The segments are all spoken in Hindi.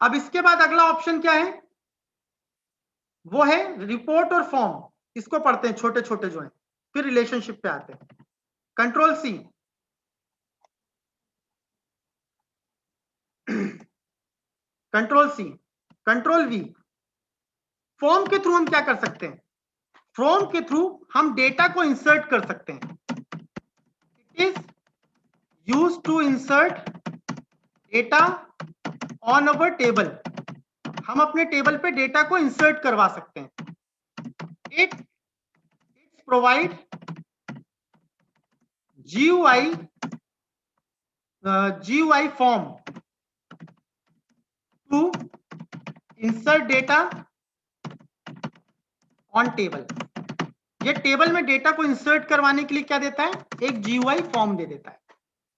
अब इसके बाद अगला ऑप्शन क्या है, वो है रिपोर्ट और फॉर्म। इसको पढ़ते हैं, छोटे छोटे जो हैं, फिर रिलेशनशिप पे आते हैं। Control C, control C, control V. Form के थ्रू हम क्या कर सकते हैं, फॉर्म के थ्रू हम डेटा को इंसर्ट कर सकते हैं। It is used to insert data on our table. हम अपने टेबल पे डेटा को इंसर्ट करवा सकते हैं। It provide GUI form to insert data on table। ये टेबल में डेटा को इंसर्ट करवाने के लिए क्या देता है, एक GUI फॉर्म दे देता है,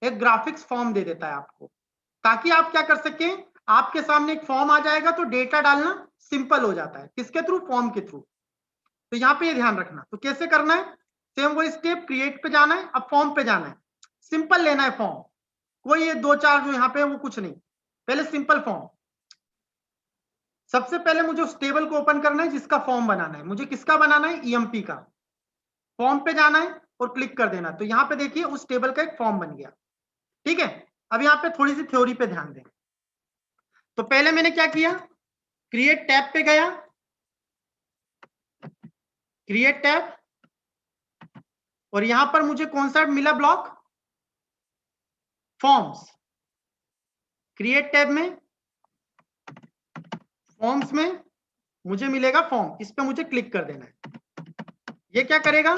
एक ग्राफिक्स फॉर्म दे देता है आपको, ताकि आप क्या कर सकें, आपके सामने एक फॉर्म आ जाएगा तो डेटा डालना सिंपल हो जाता है। किसके थ्रू, फॉर्म के थ्रू। तो यहाँ पे ये ध्यान रखना। तो कैसे करना है, सेम वही स्टेप, क्रिएट पे जाना है, अब फॉर्म पे जाना है। सिंपल लेना है फॉर्म, कोई ये दो चार जो यहाँ पे है वो कुछ नहीं, पहले सिंपल फॉर्म। सबसे पहले मुझे उस टेबल को ओपन करना है जिसका फॉर्म बनाना है। मुझे किसका बनाना है, EMP का। फॉर्म पे जाना है और क्लिक कर देना। तो यहाँ पे देखिए उस टेबल का एक फॉर्म बन गया। ठीक है, अब यहाँ पे थोड़ी सी थ्योरी पे ध्यान दें। तो पहले मैंने क्या किया, क्रिएट टैब पे गया, क्रिएट टैब, और यहां पर मुझे कौन सा मिला ब्लॉक, फॉर्म्स। क्रिएट टैब में, फॉर्म्स में मुझे मिलेगा फॉर्म, इस पे मुझे क्लिक कर देना है। ये क्या करेगा,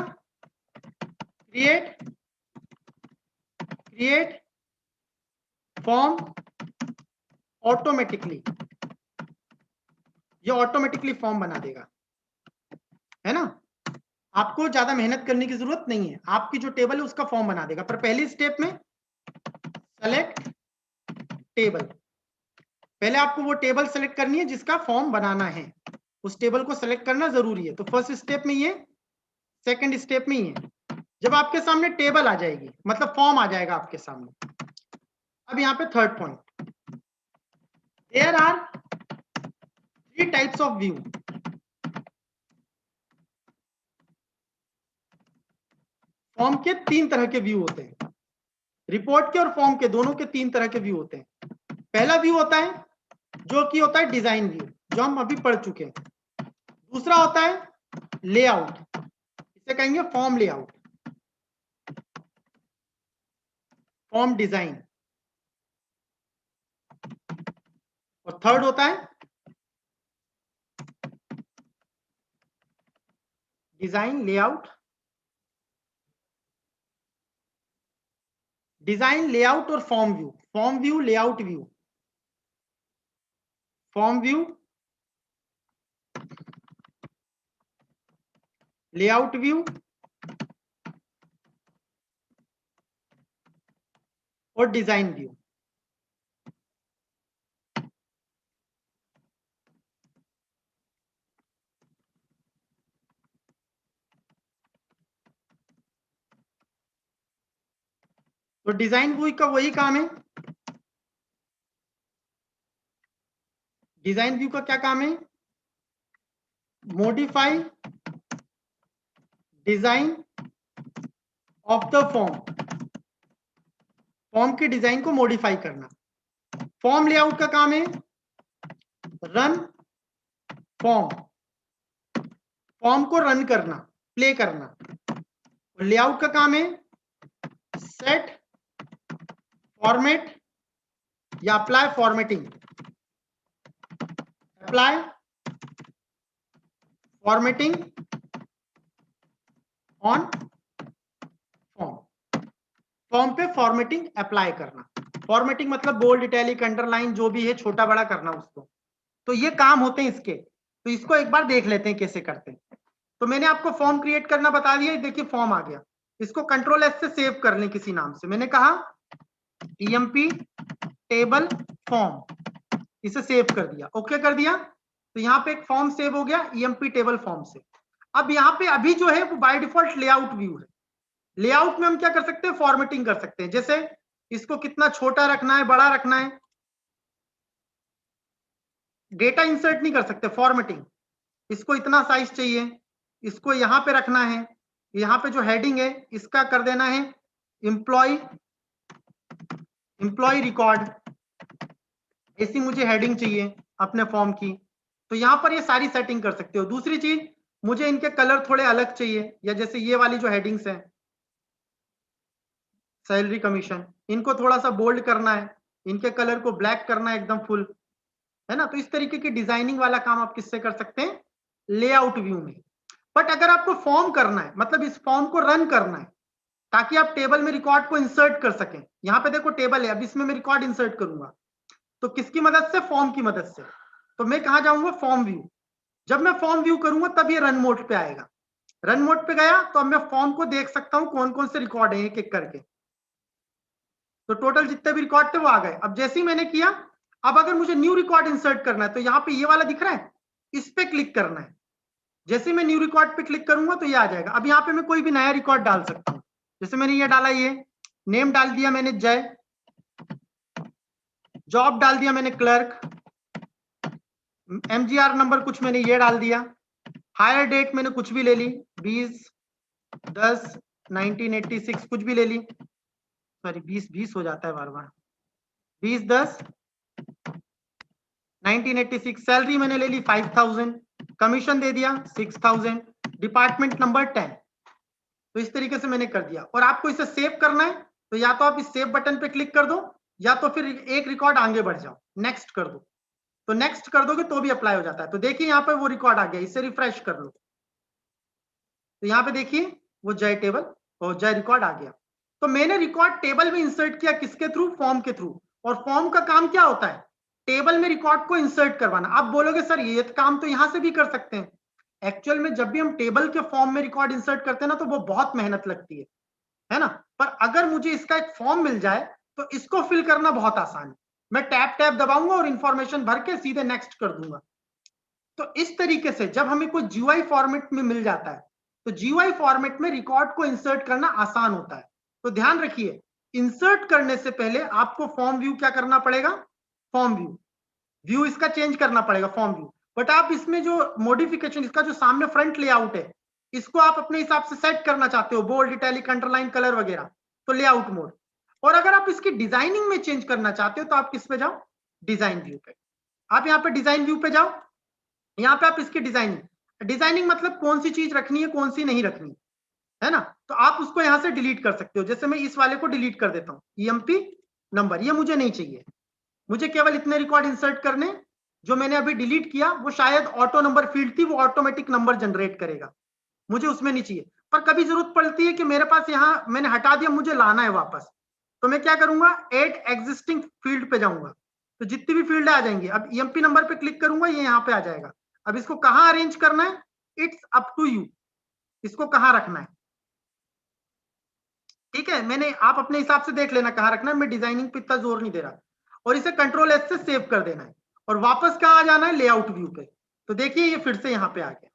क्रिएट फॉर्म ऑटोमेटिकली, ये ऑटोमेटिकली फॉर्म बना देगा, है ना। आपको ज्यादा मेहनत करने की जरूरत नहीं है, आपकी जो टेबल है उसका फॉर्म बना देगा। पर पहली स्टेप में सेलेक्ट टेबल, पहले आपको वो टेबल सेलेक्ट करनी है जिसका फॉर्म बनाना है, उस टेबल को सेलेक्ट करना जरूरी है। तो फर्स्ट स्टेप में ये, सेकंड स्टेप में ये। जब आपके सामने टेबल आ जाएगी, मतलब फॉर्म आ जाएगा आपके सामने। अब यहाँ पे third point, there are 3 types of view. Form के 3 तरह के व्यू होते हैं, रिपोर्ट के और फॉर्म के दोनों के 3 तरह के व्यू होते हैं। पहला व्यू होता है जो कि होता है डिजाइन व्यू, जो हम अभी पढ़ चुके हैं। दूसरा होता है लेआउट, इसे कहेंगे फॉर्म लेआउट, फॉर्म डिजाइन। और थर्ड होता है डिजाइन लेआउट, डिजाइन लेआउट और form view, form view, layout view, form view, layout view और डिजाइन व्यू। तो डिजाइन व्यू का वही काम है, डिजाइन व्यू का क्या काम है, modify design of the form, form के डिजाइन को मॉडिफाई करना। फॉर्म लेआउट का काम है रन फॉर्म, फॉर्म को रन करना, प्ले करना। लेआउट का काम है सेट फॉर्मेट या apply formatting, apply formatting on form, form पे फॉर्मेटिंग अप्लाई करना। फॉर्मेटिंग मतलब बोल्ड, इटैलिक, अंडरलाइन, जो भी है छोटा बड़ा करना उसको। तो ये काम होते हैं इसके। तो इसको एक बार देख लेते हैं कैसे करते हैं। तो मैंने आपको फॉर्म क्रिएट करना बता दिया, देखिए फॉर्म आ गया। इसको कंट्रोल एस से सेव कर लें किसी नाम से। मैंने कहा EMP टेबल फॉर्म, इसे सेव कर दिया, ओके कर दिया। तो यहाँ पे एक फॉर्म सेव हो गया EMP टेबल फॉर्म से। अब यहाँ पे अभी जो है वो बाय डिफॉल्ट लेआउट व्यू है। लेआउट में हम क्या कर सकते हैं, फॉर्मेटिंग कर सकते हैं। जैसे इसको कितना छोटा रखना है, बड़ा रखना है, डेटा इंसर्ट नहीं कर सकते, फॉर्मेटिंग। इसको इतना साइज चाहिए, इसको यहां पे रखना है, यहाँ पे जो हेडिंग है इसका कर देना है एम्प्लॉय रिकॉर्ड, ऐसी मुझे हेडिंग चाहिए अपने फॉर्म की। तो यहाँ पर ये सारी सेटिंग कर सकते हो। दूसरी चीज, मुझे इनके कलर थोड़े अलग चाहिए, या जैसे ये वाली जो हेडिंग्स है, सैलरी कमीशन, इनको थोड़ा सा बोल्ड करना है, इनके कलर को ब्लैक करना है एकदम फुल, है ना। तो इस तरीके की डिजाइनिंग वाला काम आप किससे कर सकते हैं, लेआउट व्यू में। बट अगर आपको फॉर्म करना है, मतलब इस फॉर्म को रन करना है ताकि आप टेबल में रिकॉर्ड को इंसर्ट कर सकें, यहाँ पे देखो टेबल है, अब इसमें मैं रिकॉर्ड इंसर्ट करूंगा तो किसकी मदद से, फॉर्म की मदद से। तो मैं कहां जाऊंगा, फॉर्म व्यू। जब मैं फॉर्म व्यू करूंगा तब ये रन मोड पे आएगा। रन मोड पे गया तो अब मैं फॉर्म को देख सकता हूं कौन कौन से रिकॉर्ड है एक एक करके। तो टोटल जितने भी रिकॉर्ड थे वो आ गए। अब जैसे ही मैंने किया, अब अगर मुझे न्यू रिकॉर्ड इंसर्ट करना है तो यहाँ पे ये वाला दिख रहा है, इस पे क्लिक करना है। जैसे मैं न्यू रिकॉर्ड पे क्लिक करूंगा तो ये आ जाएगा। अब यहाँ पे मैं कोई भी नया रिकॉर्ड डाल सकता हूँ, जैसे मैंने ये डाला, ये नेम डाल दिया मैंने जय, जॉब डाल दिया मैंने क्लर्क, एमजीआर नंबर कुछ मैंने ये डाल दिया, हायर डेट मैंने कुछ भी ले ली, 20/10/1986 कुछ भी ले ली, सॉरी 20 हो जाता है बार बार, 20/10/1986। सैलरी मैंने ले ली 5000, कमीशन दे दिया 6000, डिपार्टमेंट नंबर 10। तो इस तरीके से मैंने कर दिया। और आपको इसे सेव करना है तो या तो आप इस सेव बटन पे क्लिक कर दो, या तो फिर एक रिकॉर्ड आगे बढ़ जाओ, नेक्स्ट कर दो। तो नेक्स्ट कर दोगे तो भी अप्लाई हो जाता है। तो देखिए यहाँ पे वो रिकॉर्ड आ गया, इसे रिफ्रेश कर लो तो यहाँ पे देखिए वो जय टेबल और जय रिकॉर्ड आ गया। तो मैंने रिकॉर्ड टेबल में इंसर्ट किया, किसके थ्रू, फॉर्म के थ्रू। और फॉर्म का काम क्या होता है, टेबल में रिकॉर्ड को इंसर्ट करवाना। आप बोलोगे सर ये काम तो यहां से भी कर सकते हैं। एक्चुअल में जब भी हम टेबल के फॉर्म में रिकॉर्ड इंसर्ट करते हैं ना तो वो बहुत मेहनत लगती है ना। पर अगर मुझे इसका एक फॉर्म मिल जाए तो इसको फिल करना बहुत आसान है। मैं टैब टैब दबाऊंगा और इंफॉर्मेशन भर के सीधे नेक्स्ट कर दूंगा। तो इस तरीके से जब हमें कोई जीयूआई फॉर्मेट में मिल जाता है तो जीयूआई फॉर्मेट में रिकॉर्ड को इंसर्ट करना आसान होता है। तो ध्यान रखिए, इंसर्ट करने से पहले आपको फॉर्म व्यू क्या करना पड़ेगा, फॉर्म व्यू इसका चेंज करना पड़ेगा, फॉर्म व्यू। बट आप इसमें जो मॉडिफिकेशन, इसका जो सामने फ्रंट लेआउट है, इसको आप अपने हिसाब से सेट करना चाहते हो, बोल्ड, इटैलिक, अंडरलाइन, कलर वगैरह, तो लेआउट मोड। और अगर आप इसकी डिजाइनिंग में चेंज करना चाहते हो तो आप किस पे जाओ, डिजाइन व्यू पे। आप यहाँ पे डिजाइन व्यू पे जाओ, यहाँ पे आप इसकी डिजाइनिंग मतलब कौन सी चीज रखनी है कौन सी नहीं रखनी है ना। तो आप उसको यहाँ से डिलीट कर सकते हो। जैसे मैं इस वाले को डिलीट कर देता हूँ, ईएमपी नंबर, ये मुझे नहीं चाहिए। मुझे केवल इतने रिकॉर्ड इंसर्ट करने, जो मैंने अभी डिलीट किया वो शायद ऑटो नंबर फील्ड थी, वो ऑटोमेटिक नंबर जनरेट करेगा, मुझे उसमें नहीं चाहिए। पर कभी जरूरत पड़ती है कि मेरे पास यहाँ मैंने हटा दिया, मुझे लाना है वापस, तो मैं क्या करूंगा, एड एग्जिस्टिंग फील्ड पे जाऊंगा, तो जितनी भी फील्ड आ जाएंगी। अब ईएमपी नंबर पे क्लिक करूंगा, ये यहाँ पे आ जाएगा। अब इसको कहाँ अरेंज करना है, इट्स अप टू यू, इसको कहाँ रखना है, ठीक है। मैंने, आप अपने हिसाब से देख लेना कहाँ रखना है, मैं डिजाइनिंग पे इतना जोर नहीं दे रहा। और इसे कंट्रोल एस से सेव कर देना है और वापस कहाँ आ जाना है, लेआउट व्यू पे। तो देखिए ये फिर से यहाँ पे आ गया।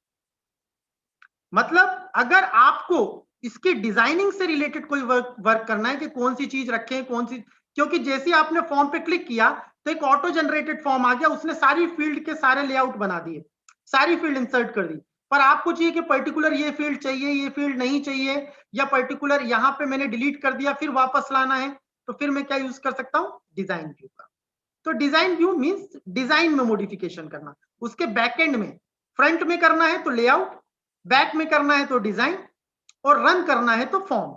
मतलब अगर आपको इसकी डिजाइनिंग से रिलेटेड कोई वर्क करना है कि कौन सी चीज रखें कौन सी, क्योंकि जैसे आपने फॉर्म पे क्लिक किया तो एक ऑटो जनरेटेड फॉर्म आ गया, उसने सारी फील्ड के सारे लेआउट बना दिए, सारी फील्ड इंसर्ट कर दी। पर आपको चाहिए कि पर्टिकुलर ये फील्ड चाहिए, ये फील्ड नहीं चाहिए, या पर्टिकुलर यहाँ पे मैंने डिलीट कर दिया फिर वापस लाना है, तो फिर मैं क्या यूज कर सकता हूँ, डिजाइन व्यू का। तो डिजाइन व्यू मींस डिजाइन में मॉडिफिकेशन करना। उसके बैकएंड में, फ्रंट में करना है तो लेआउट, बैक में करना है तो डिजाइन, और रन करना है तो फॉर्म।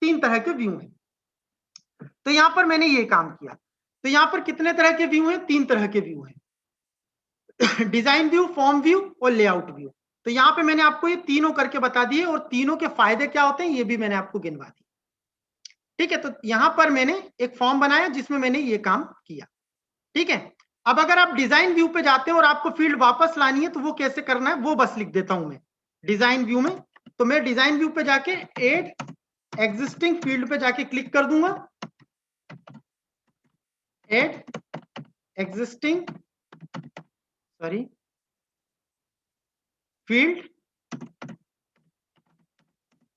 3 तरह के व्यू हैं। तो यहां पर मैंने ये काम किया। तो यहां पर कितने तरह के व्यू हैं, 3 तरह के व्यू हैं, डिजाइन व्यू, फॉर्म व्यू और लेआउट व्यू। तो यहां पे मैंने आपको ये तीनों करके बता दिए, और तीनों के फायदे क्या होते हैं ये भी मैंने आपको गिनवा दिए, ठीक है। तो यहां पर मैंने एक फॉर्म बनाया जिसमें मैंने ये काम किया, ठीक है। अब अगर आप डिजाइन व्यू पे जाते हैं और आपको फील्ड वापस लानी है तो वो कैसे करना है वो बस लिख देता हूं मैं डिजाइन व्यू में। तो मैं डिजाइन व्यू पे जाके एड एग्जिस्टिंग फील्ड पे जाके क्लिक कर दूंगा, एड एग्जिस्टिंग फील्ड,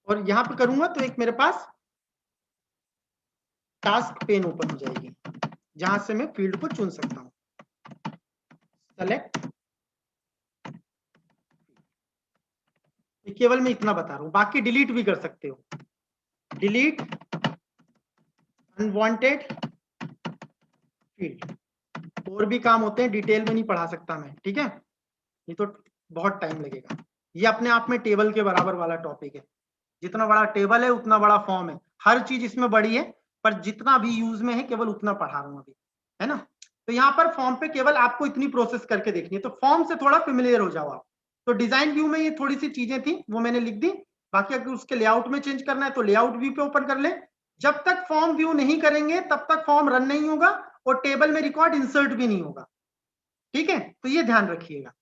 और यहां पे करूंगा तो एक मेरे पास टास्क पेन ओपन हो जाएगी जहां से मैं फील्ड को चुन सकता हूं। सेलेक्ट, केवल मैं इतना बता रहा हूं, बाकी डिलीट भी कर सकते हो, डिलीट अनवांटेड फील्ड, और भी काम होते हैं, डिटेल में नहीं पढ़ा सकता मैं, ठीक है, ये तो बहुत टाइम लगेगा। ये अपने आप में टेबल के बराबर वाला टॉपिक है, जितना बड़ा टेबल है उतना बड़ा फॉर्म है, हर चीज इसमें बड़ी है, पर जितना भी यूज में है केवल उतना पढ़ा रहा हूं अभी, है ना। तो यहाँ पर फॉर्म पे केवल आपको इतनी प्रोसेस करके देखनी है, तो फॉर्म से थोड़ा फेमिलियर हो जाओ आप। तो डिजाइन व्यू में ये थोड़ी सी चीजें थी, वो मैंने लिख दी, बाकी अगर उसके लेआउट में चेंज करना है तो लेआउट व्यू पे ओपन कर ले। जब तक फॉर्म व्यू नहीं करेंगे तब तक फॉर्म रन नहीं होगा और टेबल में रिकॉर्ड इंसर्ट भी नहीं होगा, ठीक है, तो ये ध्यान रखिएगा।